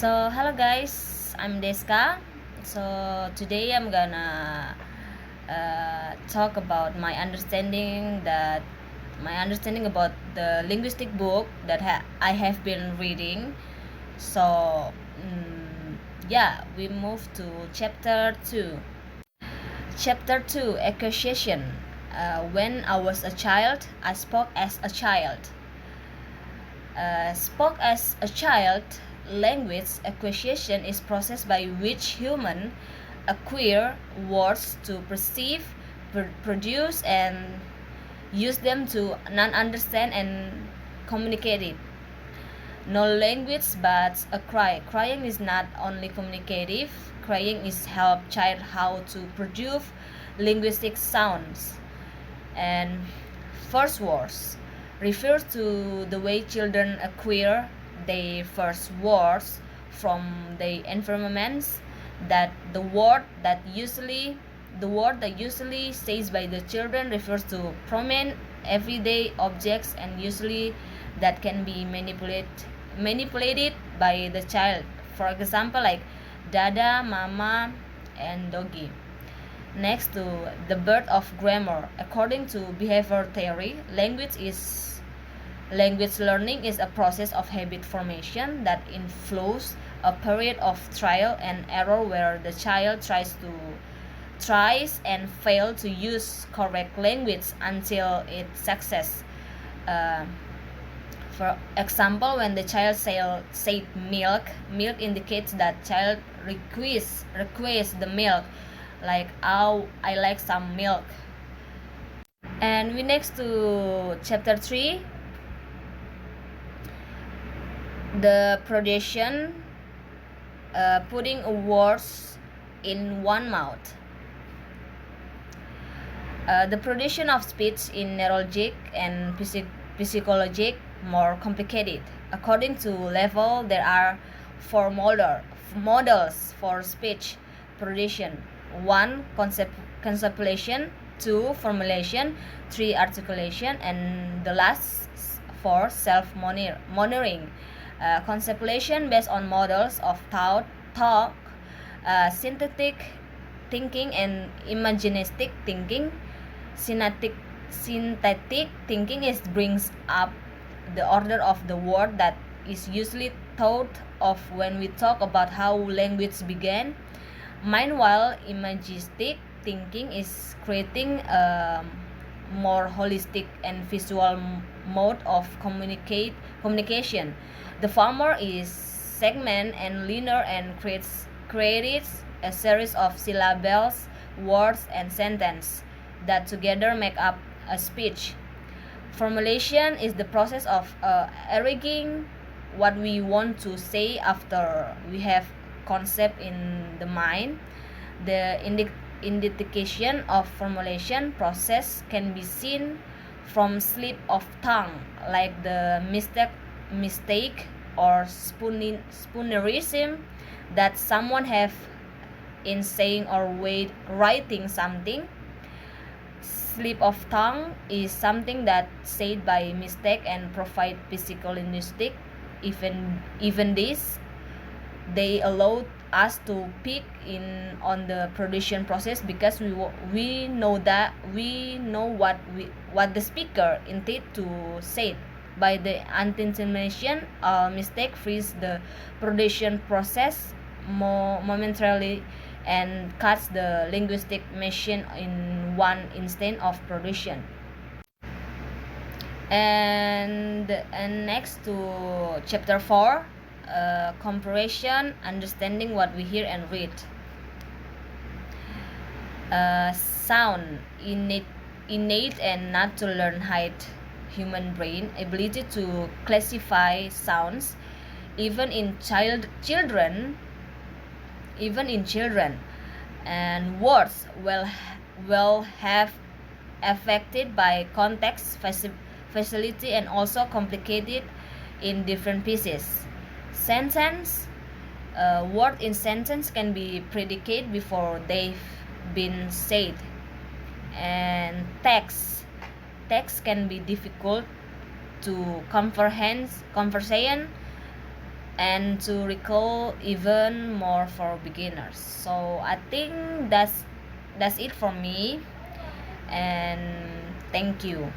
Hello guys, I'm Deska. Today I'm gonna talk about my understanding about the linguistic book that I have been reading. So, yeah, we move to chapter 2. Chapter 2, Acquisition. When I was a child, I spoke as a child. Spoke as a child, language acquisition is process by which humans acquire words to perceive, produce, and use them to non-understand and communicate it. No language but a cry. Crying is not only communicative. Crying is help child how to produce linguistic sounds. And first words refers to the way children acquire their first words from the environments that the word that usually says by the children refers to prominent everyday objects and usually that can be manipulated by the child, for example like dada, mama, and doggy. Next to the birth of grammar. According to behavior theory, language learning is a process of habit formation that inflows a period of trial and error where the child tries and fail to use correct language until it success. Uh, for example, when the child said milk indicates that child requests the milk, like oh I like some milk. And we next to chapter 3, the production, putting words in one mouth. The production of speech in neurologic and psychologic more complicated. According to level, there are four models for speech production. 1. Conceptualization, 2. Formulation, 3. Articulation, and the last 4. Self-monitoring. Conceptualization based on models of thought, synthetic thinking, and imaginistic thinking. Synthetic thinking brings up the order of the word that is usually thought of when we talk about how language began. Meanwhile, imagistic thinking is creating a more holistic and visual mode of communication. The former is segment and linear and creates a series of syllables, words, and sentences that together make up a speech. Formulation is the process of arranging what we want to say after we have concept in the mind. The indication of formulation process can be seen from slip of tongue, like the mistake or spoonerism that someone have in saying or writing something. Slip of tongue is something that said by mistake and provide psycholinguistic. Even this, they allow us to pick in on the production process because we know what the speaker intended to say. By the anticipation, mistake frees the production process momentarily and cuts the linguistic machine in one instant of production. And next to chapter 4, comparison, understanding what we hear and read. Sound, innate and not to learn height. Human brain ability to classify sounds even in children, and words will have affected by context, facility, and also complicated in different pieces. Sentence, word in sentence can be predicate before they've been said. And text can be difficult to comprehend and to recall even more for beginners. So I think that's it for me, and thank you.